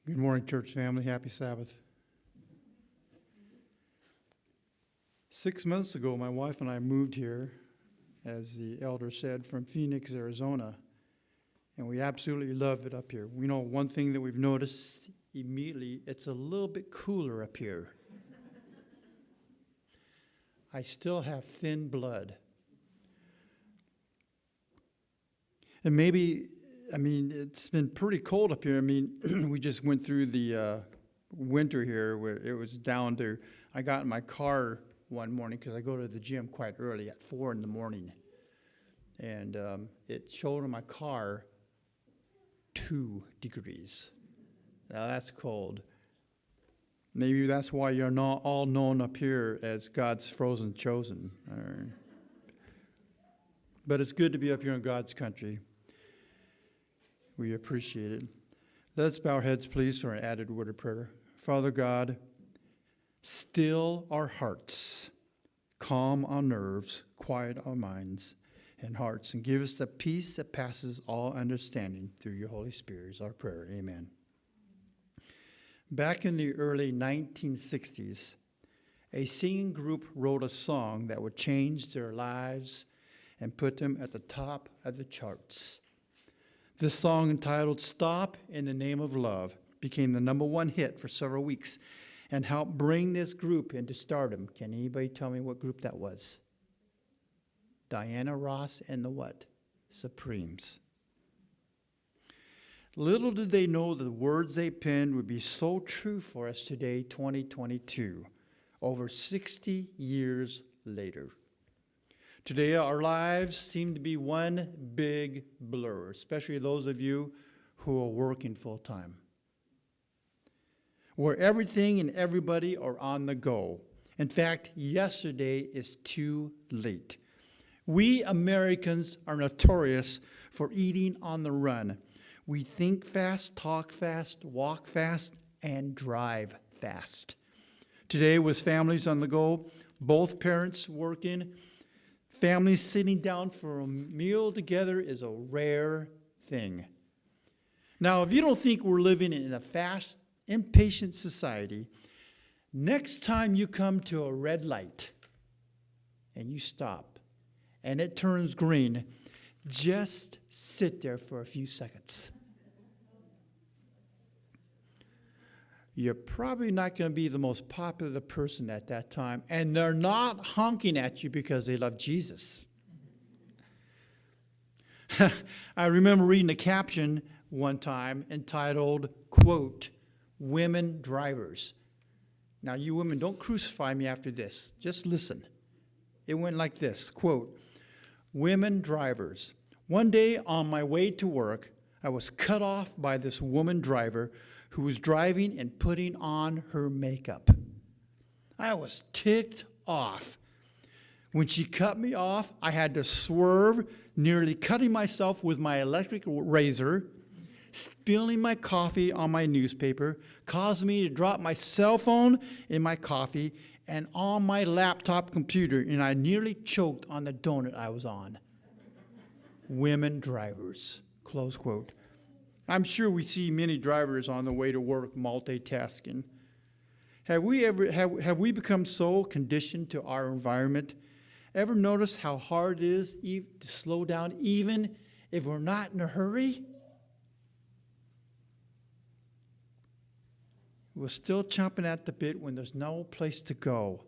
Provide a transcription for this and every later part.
Good morning, church family. Happy Sabbath. 6 months ago, my wife and I moved here, as the elder said, from Phoenix, Arizona, and we absolutely love it up here. We know one thing that we've noticed immediately, it's a little bit cooler up here. I still have thin blood. And maybe, it's been pretty cold up here. We just went through the winter here where it was down to, I got in my car one morning because I go to the gym quite early at 4 in the morning. And it showed in my car 2 degrees. Now that's cold. Maybe that's why you're not all known up here as God's frozen chosen. But it's good to be up here in God's country. We appreciate it. Let's bow our heads, please, for an added word of prayer. Father God, still our hearts, calm our nerves, quiet our minds and hearts, and give us the peace that passes all understanding through your Holy Spirit is our prayer. Amen. Back in the early 1960s, a singing group wrote a song that would change their lives and put them at the top of the charts. This song, entitled "Stop in the Name of Love," became the #1 hit for several weeks and helped bring this group into stardom. Can anybody tell me what group that was? Diana Ross and the what? Supremes. Little did they know the words they penned would be so true for us today, 2022, over 60 years later. Today, our lives seem to be one big blur, especially those of you who are working full-time, where everything and everybody are on the go. In fact, yesterday is too late. We Americans are notorious for eating on the run. We think fast, talk fast, walk fast, and drive fast. Today, with families on the go, both parents working, families sitting down for a meal together is a rare thing. Now, if you don't think we're living in a fast, impatient society, next time you come to a red light and you stop and it turns green, just sit there for a few seconds. You're probably not going to be the most popular person at that time, and they're not honking at you because they love Jesus. I remember reading a caption one time entitled, quote, "Women Drivers." Now, you women, don't crucify me after this. Just listen. It went like this, quote, "Women drivers. One day on my way to work, I was cut off by this woman driver who was driving and putting on her makeup. I was ticked off. When she cut me off, I had to swerve, nearly cutting myself with my electric razor, spilling my coffee on my newspaper, caused me to drop my cell phone in my coffee and on my laptop computer, and I nearly choked on the donut I was on. Women drivers," close quote. I'm sure we see many drivers on the way to work multitasking. Have we become so conditioned to our environment? Ever notice how hard it is to slow down even if we're not in a hurry? We're still chomping at the bit when there's no place to go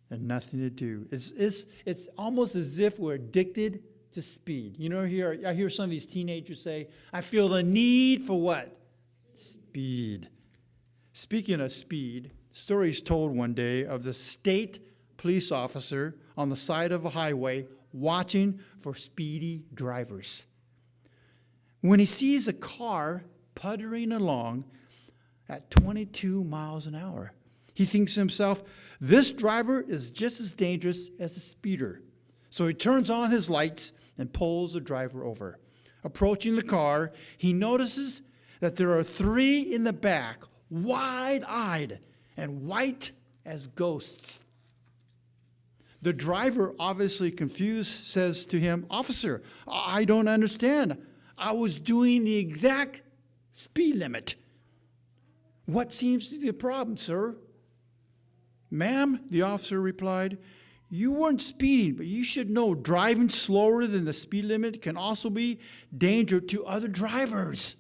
and nothing to do. It's almost as if we're addicted to speed. You know, I hear some of these teenagers say, "I feel the need for what? Speed." Speaking of speed, stories told one day of the state police officer on the side of a highway watching for speedy drivers. When he sees a car puttering along at 22 miles an hour, he thinks to himself, this driver is just as dangerous as a speeder. So he turns on his lights and pulls the driver over. Approaching the car, he notices that there are 3 in the back, wide-eyed and white as ghosts. The driver, obviously confused, says to him, "Officer, I don't understand. I was doing the exact speed limit." What seems to be the problem, sir? Ma'am, the officer replied, you weren't speeding, but you should know driving slower than the speed limit can also be danger to other drivers.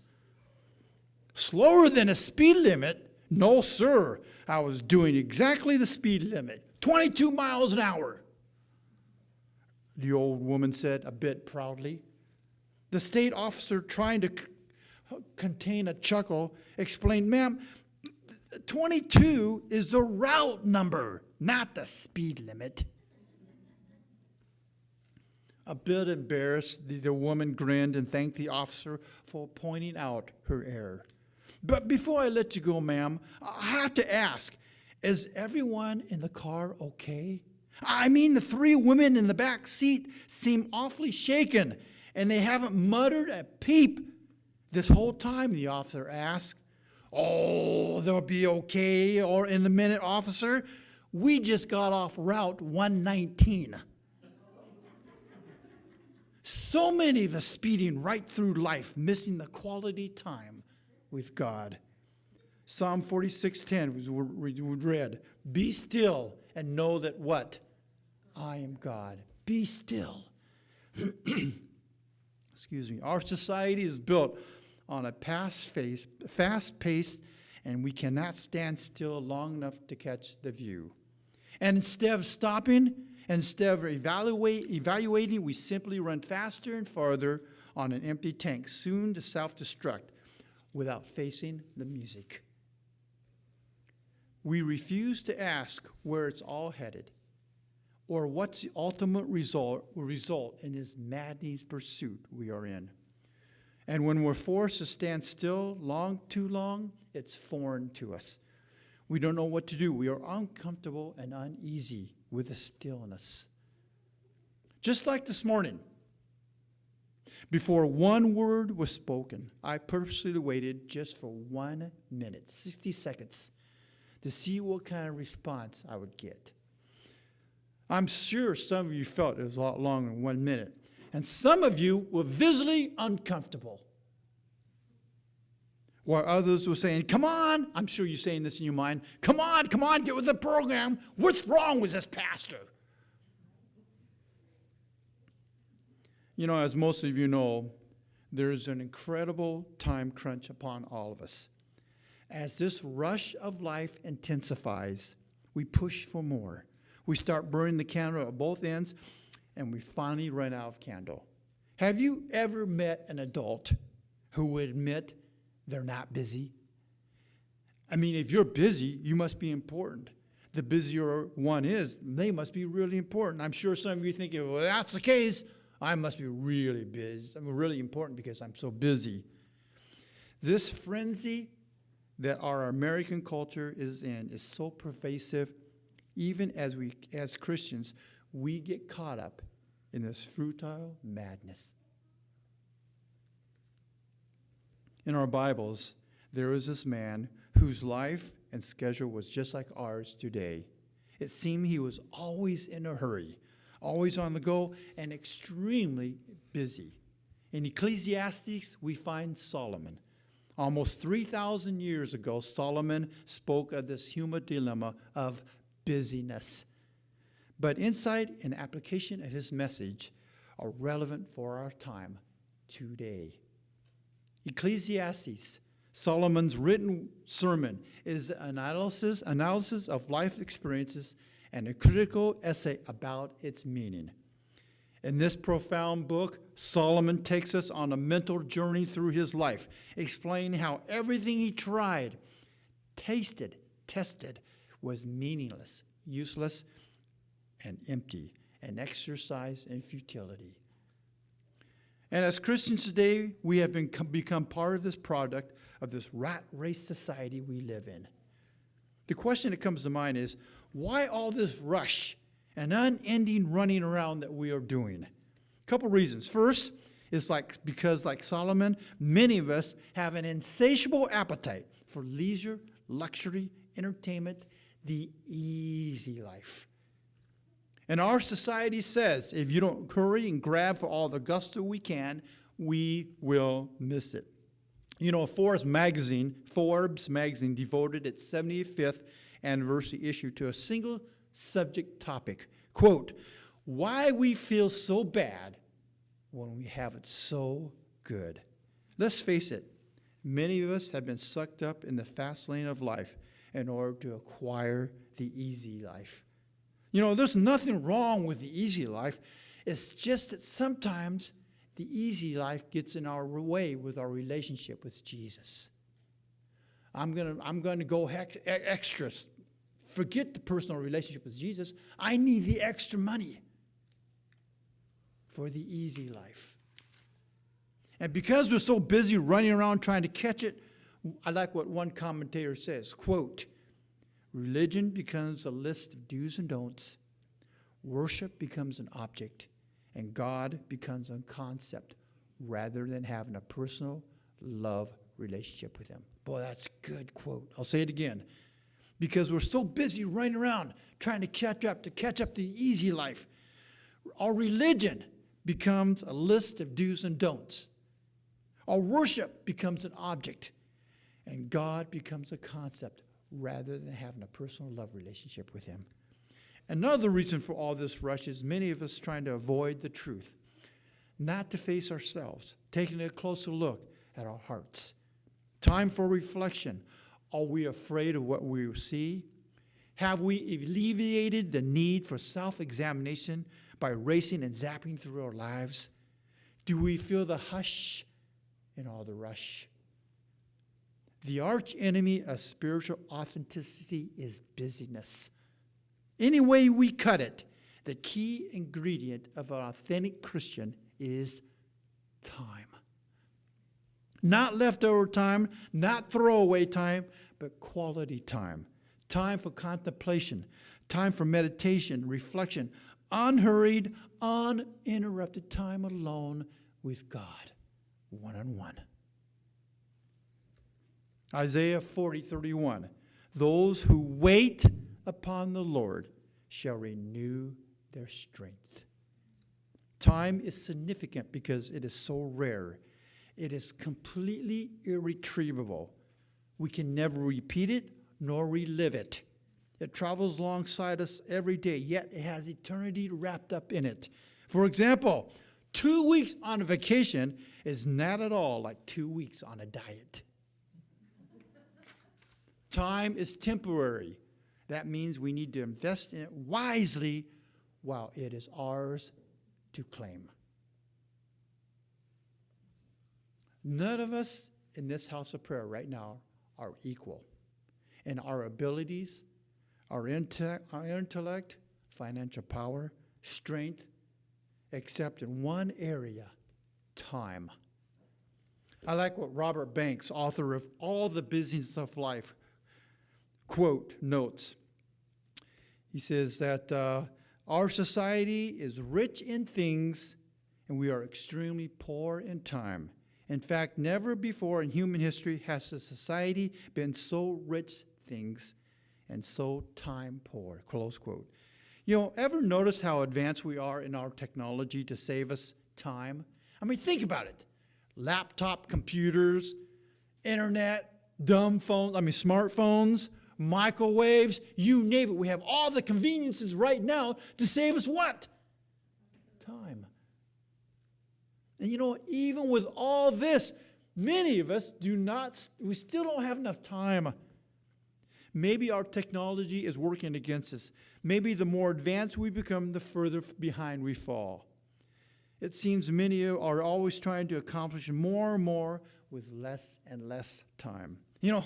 Slower than a speed limit? No, sir. I was doing exactly the speed limit, 22 miles an hour. The old woman said a bit proudly. The state officer, trying to contain a chuckle, explained, ma'am, 22 is the route number, not the speed limit. A bit embarrassed, the woman grinned and thanked the officer for pointing out her error. But before I let you go, ma'am, I have to ask, is everyone in the car okay? I mean, the three women in the back seat seem awfully shaken, and they haven't muttered a peep this whole time, the officer asked. Oh, they'll be okay, or in a minute, officer. We just got off Route 119. So many of us speeding right through life, missing the quality time with God. Psalm 46:10 was read, be still and know that what? I am God. Be still. Excuse me. Our society is built on a fast-paced, and we cannot stand still long enough to catch the view. And instead of stopping, instead of evaluating, we simply run faster and farther on an empty tank, soon to self-destruct without facing the music. We refuse to ask where it's all headed or what's the ultimate result in this maddening pursuit we are in. And when we're forced to stand still too long, it's foreign to us. We don't know what to do. We are uncomfortable and uneasy with the stillness. Just like this morning, before one word was spoken, I purposely waited just for 1 minute, 60 seconds, to see what kind of response I would get. I'm sure some of you felt it was a lot longer than 1 minute. And some of you were visibly uncomfortable. While others were saying, come on, I'm sure you're saying this in your mind, come on, get with the program. What's wrong with this pastor? You know, as most of you know, there's an incredible time crunch upon all of us. As this rush of life intensifies, we push for more. We start burning the candle at both ends, and we finally run out of candle. Have you ever met an adult who would admit they're not busy? I mean, if you're busy, you must be important. The busier one is, they must be really important. I'm sure some of you think, well, that's the case. I must be really busy. I'm really important because I'm so busy. This frenzy that our American culture is in is so pervasive. Even as Christians, we get caught up in this futile madness. In our Bibles, there is this man whose life and schedule was just like ours today. It seemed he was always in a hurry, always on the go, and extremely busy. In Ecclesiastes, we find Solomon. Almost 3,000 years ago, Solomon spoke of this human dilemma of busyness. But insight and application of his message are relevant for our time today. Ecclesiastes, Solomon's written sermon, is an analysis of life experiences and a critical essay about its meaning. In this profound book, Solomon takes us on a mental journey through his life, explaining how everything he tried, tasted, tested, was meaningless, useless, and empty, an exercise in futility. And as Christians today, we have become part of this product of this rat race society we live in. The question that comes to mind is, why all this rush and unending running around that we are doing? A couple reasons. First, it's because like Solomon, many of us have an insatiable appetite for leisure, luxury, entertainment, the easy life. And our society says, if you don't hurry and grab for all the gusto we can, we will miss it. You know, Forbes magazine devoted its 75th anniversary issue to a single subject topic. Quote, why we feel so bad when we have it so good. Let's face it, many of us have been sucked up in the fast lane of life in order to acquire the easy life. You know, there's nothing wrong with the easy life. It's just that sometimes the easy life gets in our way with our relationship with Jesus. I'm going to go extra. Forget the personal relationship with Jesus. I need the extra money for the easy life. And because we're so busy running around trying to catch it, I like what one commentator says, quote, religion becomes a list of do's and don'ts, worship becomes an object, and God becomes a concept rather than having a personal love relationship with him. Boy, that's a good quote. I'll say it again. Because we're so busy running around trying to catch up the easy life, our religion becomes a list of do's and don'ts. Our worship becomes an object, and God becomes a concept rather than having a personal love relationship with him. Another reason for all this rush is many of us trying to avoid the truth, not to face ourselves, taking a closer look at our hearts. Time for reflection. Are we afraid of what we see? Have we alleviated the need for self-examination by racing and zapping through our lives? Do we feel the hush in all the rush? The arch enemy of spiritual authenticity is busyness. Any way we cut it, the key ingredient of an authentic Christian is time. Not leftover time, not throwaway time, but quality time. Time for contemplation, time for meditation, reflection, unhurried, uninterrupted time alone with God, one-on-one. Isaiah 40:31. Those who wait upon the Lord shall renew their strength. Time is significant because it is so rare. It is completely irretrievable. We can never repeat it nor relive it. It travels alongside us every day, yet it has eternity wrapped up in it. For example, 2 weeks on a vacation is not at all like 2 weeks on a diet. Time is temporary. That means we need to invest in it wisely while it is ours to claim. None of us in this house of prayer right now are equal in our abilities, our intellect, financial power, strength, except in one area, time. I like what Robert Banks, author of All the Business of Life, quote, notes. He says that our society is rich in things and we are extremely poor in time. In fact, never before in human history has a society been so rich things and so time poor, close quote. You know, ever notice how advanced we are in our technology to save us time? I mean, think about it. Laptop computers, internet, smartphones, microwaves, you name it. We have all the conveniences right now to save us what? Time. And you know, even with all this, many of us we still don't have enough time. Maybe our technology is working against us. Maybe the more advanced we become, the further behind we fall. It seems many are always trying to accomplish more and more with less and less time. You know,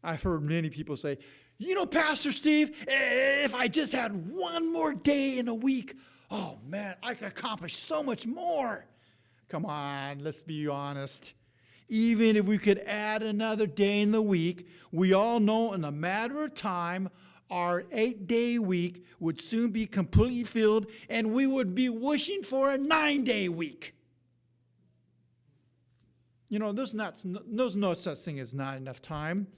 I've heard many people say, you know, Pastor Steve, if I just had one more day in a week, oh man, I could accomplish so much more. Come on, let's be honest. Even if we could add another day in the week, we all know in a matter of time, our 8-day week would soon be completely filled and we would be wishing for a 9-day week. You know, there's no such thing as not enough time.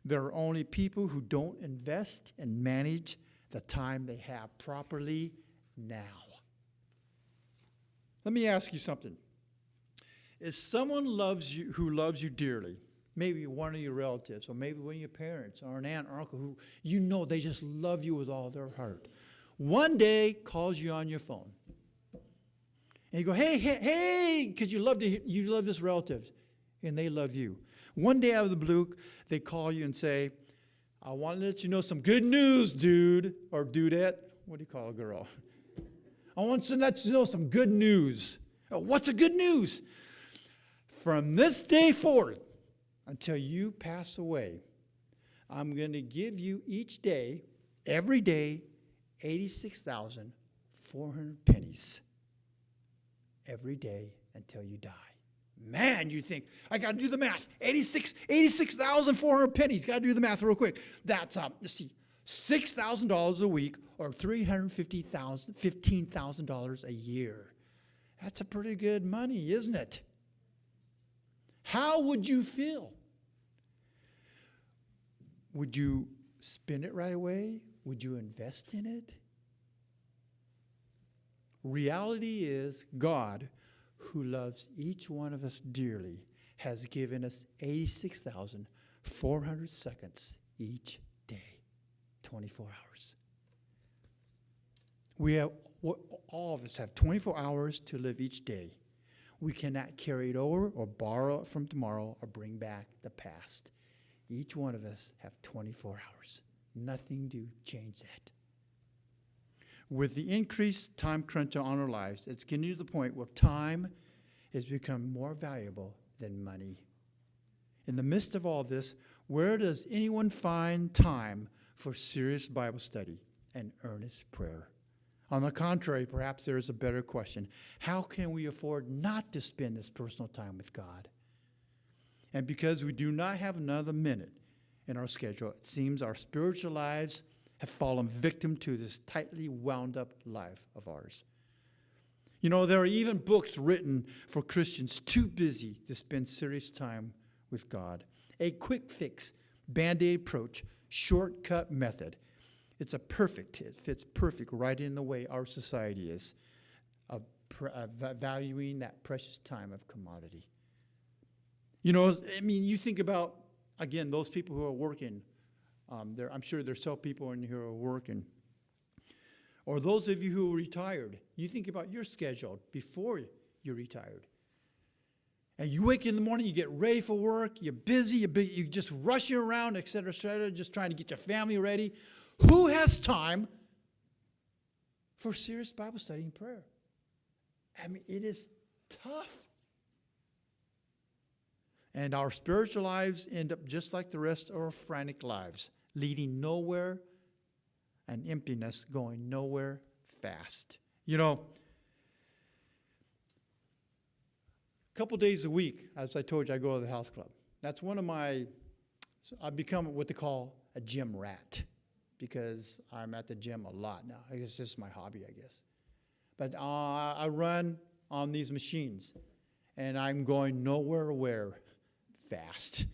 There are only people who don't invest and manage the time they have properly now. Let me ask you something. is someone who loves you dearly. Maybe one of your relatives, or maybe one of your parents, or an aunt or uncle who you know they just love you with all their heart. One day calls you on your phone. And you go, hey, because you love this relative, and they love you. One day out of the blue, they call you and say, I want to let you know some good news, dude, or dudette. What do you call a girl? I want to let you know some good news. Oh, what's the good news? From this day forward, until you pass away, I'm going to give you each day, every day, 86,400 pennies. Every day until you die. Man, you think, I got to do the math. 86,400 pennies. Got to do the math real quick. That's, let's see, $6,000 a week or $15,000 a year. That's a pretty good money, isn't it? How would you feel? Would you spend it right away? Would you invest in it? Reality is God, who loves each one of us dearly, has given us 86,400 seconds each day, 24 hours. All of us have 24 hours to live each day. We cannot carry it over or borrow it from tomorrow or bring back the past. Each one of us have 24 hours. Nothing to change that. With the increased time crunch on our lives, it's getting to the point where time has become more valuable than money. In the midst of all this, where does anyone find time for serious Bible study and earnest prayer? On the contrary, perhaps there is a better question. How can we afford not to spend this personal time with God? And because we do not have another minute in our schedule, it seems our spiritual lives have fallen victim to this tightly wound up life of ours. You know, there are even books written for Christians too busy to spend serious time with God. A quick fix, Band-Aid approach, shortcut method. It fits perfect right in the way our society is of valuing that precious time of commodity. You know, I mean, you think about, again, those people who are working. I'm sure there's some people in here who are working. Or those of you who are retired. You think about your schedule before you're retired. And you wake in the morning, you get ready for work, you're busy, you're just rushing around, et cetera, just trying to get your family ready. Who has time for serious Bible study and prayer? I mean, it is tough. And our spiritual lives end up just like the rest of our frantic lives, leading nowhere, and emptiness, going nowhere fast. You know, a couple days a week, as I told you, I go to the health club. That's one of I've become what they call a gym rat, because I'm at the gym a lot now. I guess it's just my hobby, I guess. But I run on these machines, and I'm going nowhere fast.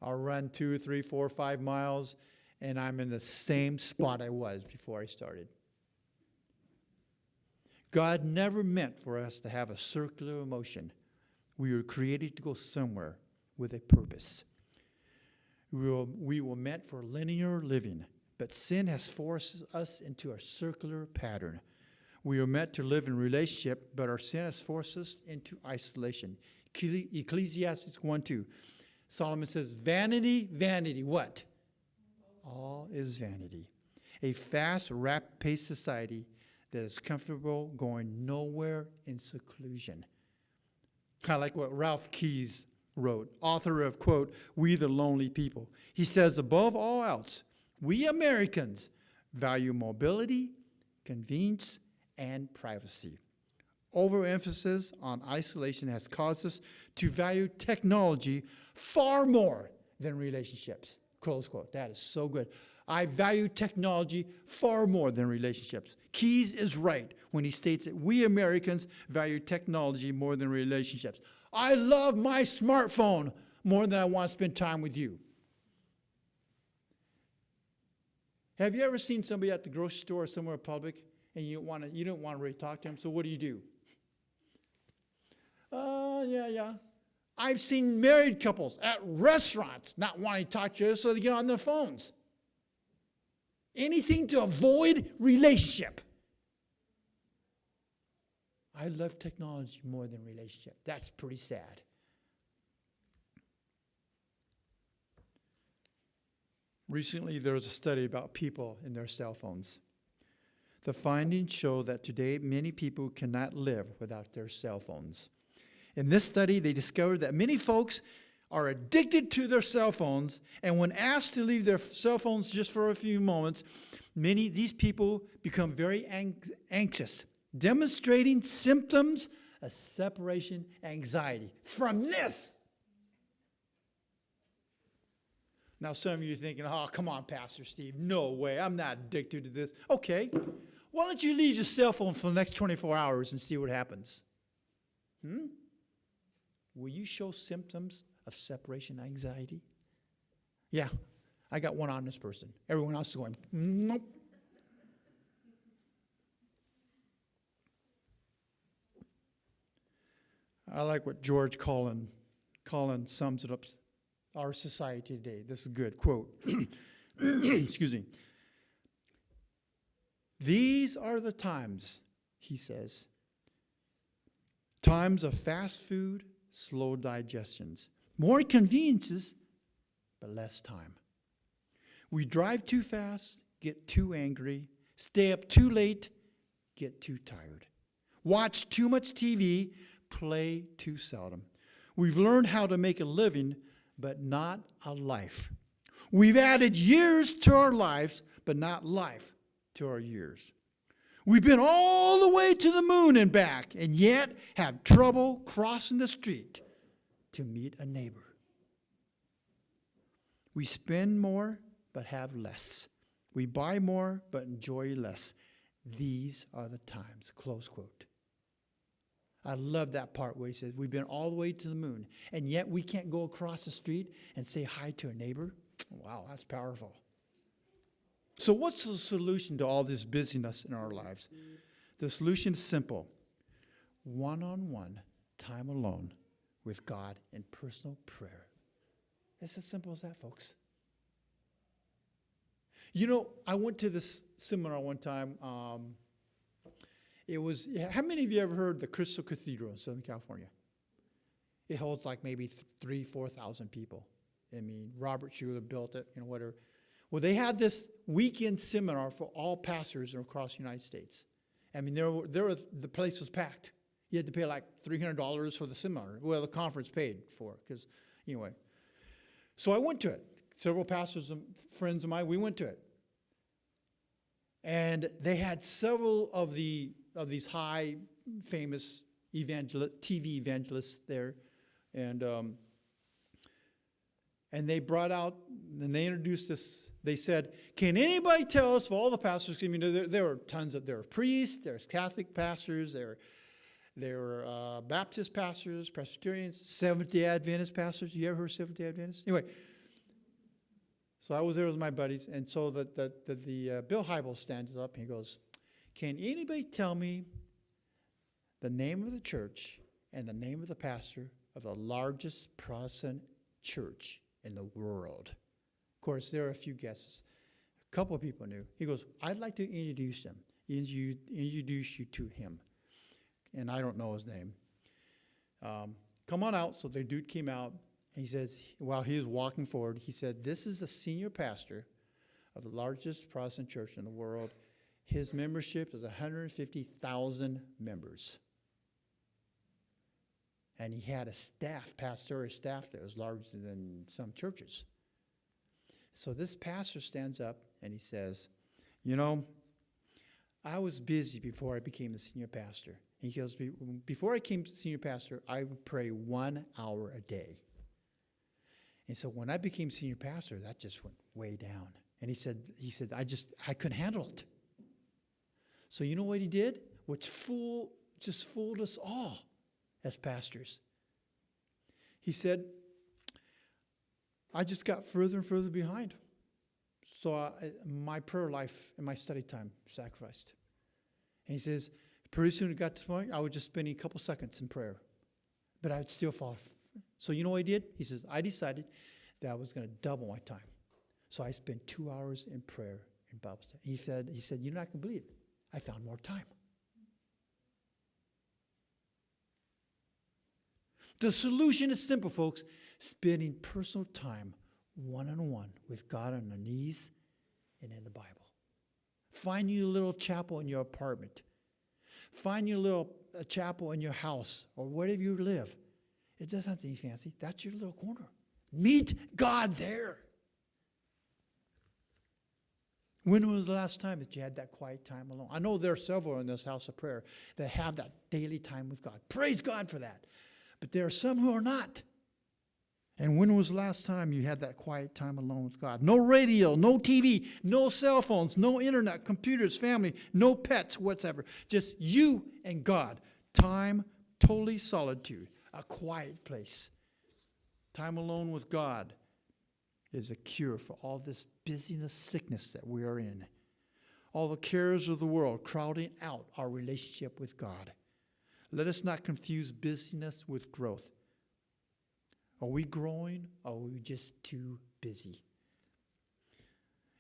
I'll run 2, 3, 4, 5 miles, and I'm in the same spot I was before I started. God never meant for us to have a circular motion. We were created to go somewhere with a purpose. We were meant for linear living, but sin has forced us into a circular pattern. We were meant to live in relationship, but our sin has forced us into isolation. Ecclesiastes 1:2. Solomon says, vanity, vanity, what? All is vanity. A fast, rapid-paced society that is comfortable going nowhere in seclusion. Kind of like what Ralph Keyes wrote, author of, quote, We the Lonely People. He says, above all else, we Americans value mobility, convenience, and privacy. Overemphasis on isolation has caused us to value technology far more than relationships. Close quote. That is so good. I value technology far more than relationships. Keyes is right when he states that we Americans value technology more than relationships. I love my smartphone more than I want to spend time with you. Have you ever seen somebody at the grocery store or somewhere public and you don't want to really talk to them? So what do? Yeah. I've seen married couples at restaurants not wanting to talk to each other, so they get on their phones. Anything to avoid relationship. I love technology more than relationship. That's pretty sad. Recently, there was a study about people and their cell phones. The findings show that today many people cannot live without their cell phones. In this study, they discovered that many folks are addicted to their cell phones, and when asked to leave their cell phones just for a few moments, many of these people become very anxious, demonstrating symptoms of separation anxiety from this. Now, some of you are thinking, oh, come on, Pastor Steve. No way. I'm not addicted to this. Okay. Why don't you leave your cell phone for the next 24 hours and see what happens? Will you show symptoms of separation anxiety? Yeah. I got one honest person. Everyone else is going, nope. I like what George Collin sums it up. Our society today. This is good. Quote. Excuse me. These are the times, he says, times of fast food, slow digestions, more conveniences, but less time. We drive too fast, get too angry, stay up too late, get too tired, watch too much TV, play too seldom. We've learned how to make a living, but not a life. We've added years to our lives, but not life to our years. We've been all the way to the moon and back, and yet have trouble crossing the street to meet a neighbor. We spend more, but have less. We buy more, but enjoy less. These are the times, close quote. I love that part where he says, we've been all the way to the moon, and yet we can't go across the street and say hi to a neighbor. Wow, that's powerful. So what's the solution to all this busyness in our lives? The solution is simple. One-on-one time alone with God in personal prayer. It's as simple as that, folks. You know, I went to this seminar one time. It was, how many of you ever heard the Crystal Cathedral in Southern California? It holds like maybe 3,000 to 4,000 people. I mean, Robert Schuller built it, whatever. Well, they had this weekend seminar for all pastors across the United States. I mean, the place was packed. You had to pay like $300 for the seminar. Well, the conference paid for it, because anyway. So I went to it. Several pastors and friends of mine, we went to it. And they had several of these high famous TV evangelists there, and they brought out and they introduced this. They said, "Can anybody tell us of all the pastors?" I mean, there were tons of there were priests, there's Catholic pastors, there were Baptist pastors, Presbyterians, Seventh-day Adventist pastors. You ever heard of Seventh-day Adventists? Anyway. So I was there with my buddies, and so the Bill Hybels stands up and he goes, "Can anybody tell me the name of the church and the name of the pastor of the largest Protestant church in the world?" Of course, there are a few guesses. A couple of people knew. He goes, "I'd like to introduce you to him." And I don't know his name. Come on out. So the dude came out. He says, while he was walking forward, he said, "This is the senior pastor of the largest Protestant church in the world. His membership is 150,000 members. And he had a pastoral staff that was larger than some churches." So this pastor stands up and he says, "I was busy before I became the senior pastor." He goes, "Before I became senior pastor, I would pray 1 hour a day. And so when I became senior pastor, that just went way down." And he said, I couldn't handle it. So you know what he did? Which just fooled us all as pastors. He said, "I just got further and further behind. So my prayer life and my study time sacrificed." And he says, pretty soon it got to the point I was just spending a couple seconds in prayer. but I would still fall. So you know what he did? He says, I decided that I was going to double my time. So I spent 2 hours in prayer and Bible study. He said, you're not going to believe it. I found more time. The solution is simple, folks. Spending personal time one-on-one with God on our knees and in the Bible. Find you a little chapel in your apartment. Find you a little chapel in your house or wherever you live. It doesn't have to be fancy. That's your little corner. Meet God there. When was the last time that you had that quiet time alone? I know there are several in this house of prayer that have that daily time with God. Praise God for that. But there are some who are not. And when was the last time you had that quiet time alone with God? No radio, no TV, no cell phones, no internet, computers, family, no pets, whatever. Just you and God. Time, totally solitude, a quiet place. Time alone with God is a cure for all this busyness, sickness that we are in. All the cares of the world crowding out our relationship with God. Let us not confuse busyness with growth. Are we growing or are we just too busy?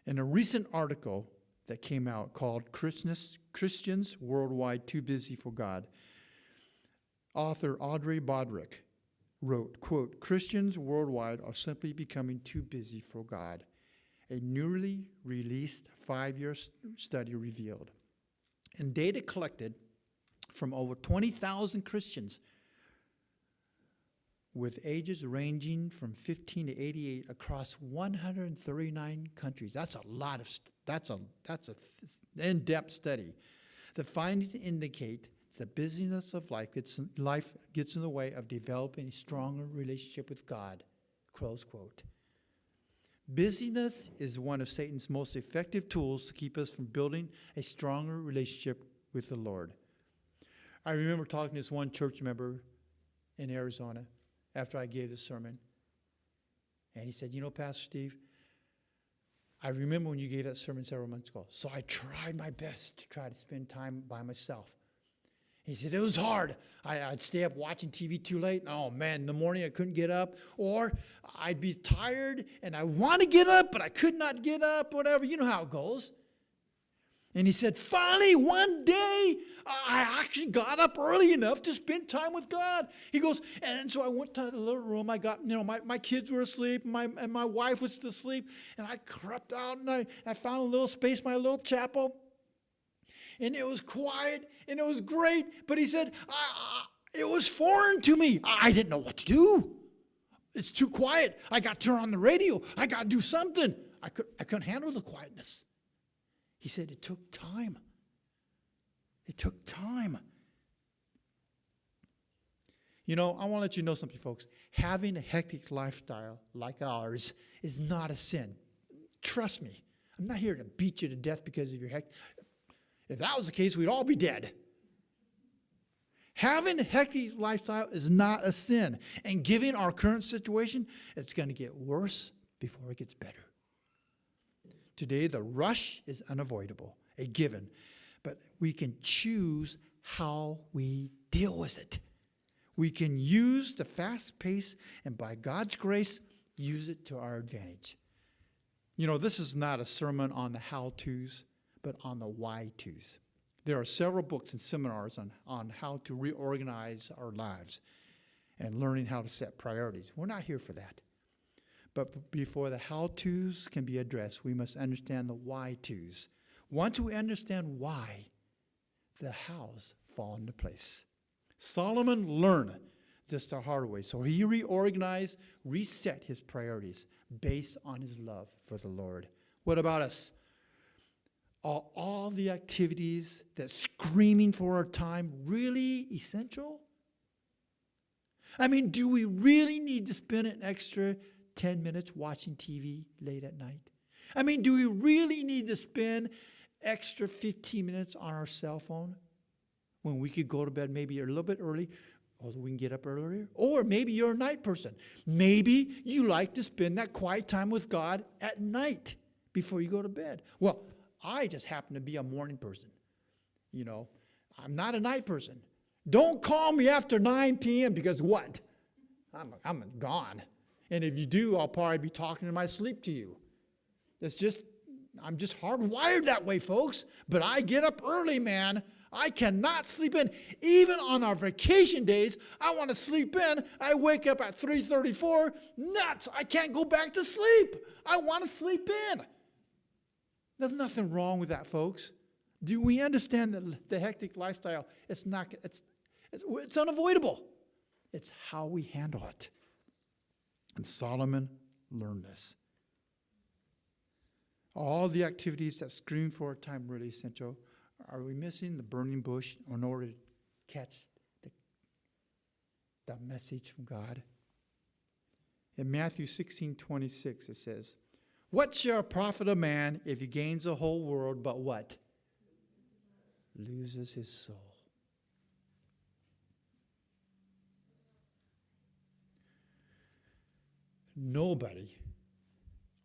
In a recent article that came out called Christians Worldwide Too Busy for God, author Audrey Bodrick wrote, quote, Christians worldwide are simply becoming too busy for God. A newly released 5-year study revealed. And data collected from over 20,000 Christians with ages ranging from 15 to 88 across 139 countries. That's a lot of, that's an in-depth study. The findings indicate the busyness of life gets in the way of developing a stronger relationship with God, close quote. Busyness is one of Satan's most effective tools to keep us from building a stronger relationship with the Lord. I remember talking to this one church member in Arizona after I gave this sermon. And he said, you know, Pastor Steve, I remember when you gave that sermon several months ago. So I tried my best to try to spend time by myself. He said, it was hard. I'd stay up watching TV too late. And oh, man, in the morning I couldn't get up. Or I'd be tired and I want to get up, but I could not get up, whatever. You know how it goes. And he said, finally, one day, I actually got up early enough to spend time with God. He goes, and so I went to the little room. I got, my kids were asleep, and my wife was asleep. And I crept out, and I found a little space, my little chapel. And it was quiet, and it was great. But he said, it was foreign to me. I didn't know what to do. It's too quiet. I got to turn on the radio. I got to do something. I couldn't handle the quietness. He said it took time. It took time. You know, I want to let you know something, folks. Having a hectic lifestyle like ours is not a sin. Trust me. I'm not here to beat you to death because of your hectic. If that was the case, we'd all be dead. Having a hectic lifestyle is not a sin. And given our current situation, it's going to get worse before it gets better. Today, the rush is unavoidable, a given. But we can choose how we deal with it. We can use the fast pace and by God's grace, use it to our advantage. You know, this is not a sermon on the how-tos, but on the why-tos. There are several books and seminars on how to reorganize our lives and learning how to set priorities. We're not here for that. But before the how-tos can be addressed, we must understand the why-tos. Once we understand why, the hows fall into place. Solomon learned this the hard way. So he reorganized, reset his priorities based on his love for the Lord. What about us? Are all the activities that's screaming for our time really essential? I mean, do we really need to spend an extra 10 minutes watching TV late at night? I mean, do we really need to spend extra 15 minutes on our cell phone when we could go to bed maybe a little bit early, although we can get up earlier? Or maybe you're a night person. Maybe you like to spend that quiet time with God at night before you go to bed. Well, I just happen to be a morning person. You know, I'm not a night person. Don't call me after 9 p.m. because what? I'm gone. And if you do, I'll probably be talking in my sleep to you. I'm just hardwired that way, folks. But I get up early, man. I cannot sleep in. Even on our vacation days, I want to sleep in. I wake up at 3:34. Nuts. I can't go back to sleep. I want to sleep in. There's nothing wrong with that, folks. Do we understand that the hectic lifestyle, it's unavoidable. It's how we handle it. And Solomon learned this. All the activities that scream for a time really essential. Are we missing the burning bush in order to catch the message from God? In Matthew 16:26, it says, "What shall profit a man if he gains the whole world, but what? Loses his soul." Nobody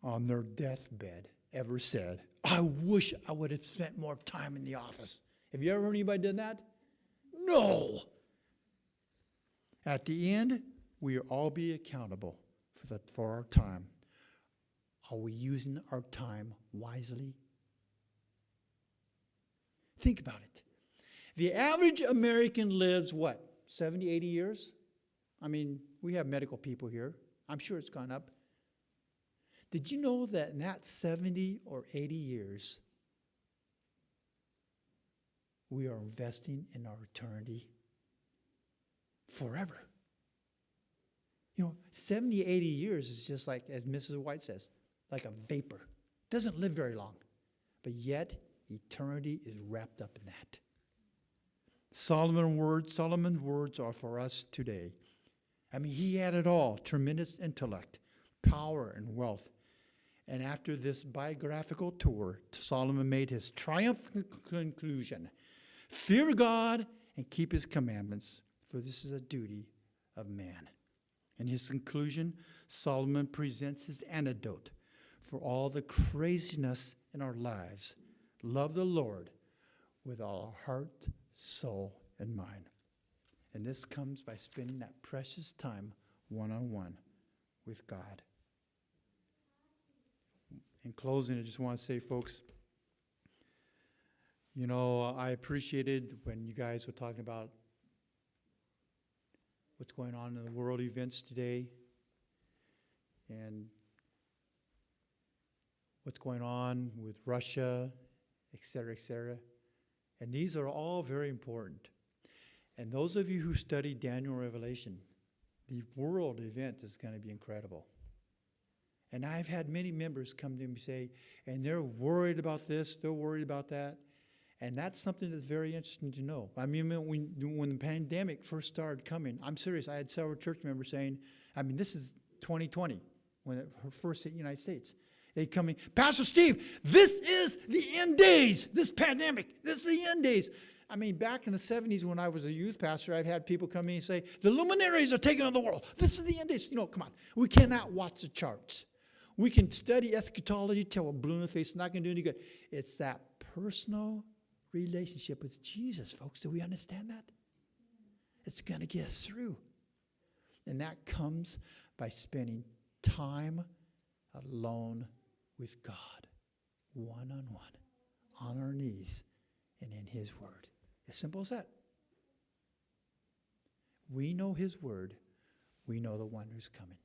on their deathbed ever said, "I wish I would have spent more time in the office." Have you ever heard anybody done that? No. At the end, we will all be accountable for our time. Are we using our time wisely? Think about it. The average American lives what? 70, 80 years? I mean, we have medical people here. I'm sure it's gone up. Did you know that in that 70 or 80 years, we are investing in our eternity forever? 70, 80 years is just like, as Mrs. White says, like a vapor. It doesn't live very long. But yet, eternity is wrapped up in that. Solomon's words are for us today. I mean, he had it all: tremendous intellect, power, and wealth. And after this biographical tour, Solomon made his triumphant conclusion: fear God and keep his commandments, for this is a duty of man. In his conclusion, Solomon presents his antidote for all the craziness in our lives. Love the Lord with all our heart, soul, and mind. And this comes by spending that precious time one-on-one with God. In closing, I just want to say, folks, I appreciated when you guys were talking about what's going on in the world events today and what's going on with Russia, et cetera, et cetera. And these are all very important. And those of you who study Daniel Revelation, the world event is going to be incredible. And I've had many members come to me and say, and they're worried about this, they're worried about that. And that's something that's very interesting to know. I mean, when the pandemic first started coming, I'm serious, I had several church members saying, this is 2020, when it first hit the United States. They'd come in, "Pastor Steve, this is the end days, this pandemic, this is the end days." Back in the 70s when I was a youth pastor, I've had people come in and say, "The luminaries are taking on the world. This is the end days." Come on. We cannot watch the charts. We can study eschatology till we're blue in the face. It's not going to do any good. It's that personal relationship with Jesus, folks. Do we understand that? It's going to get us through. And that comes by spending time alone with God, one-on-one, on our knees, and in his word. As simple as that. We know his word. We know the one who's coming.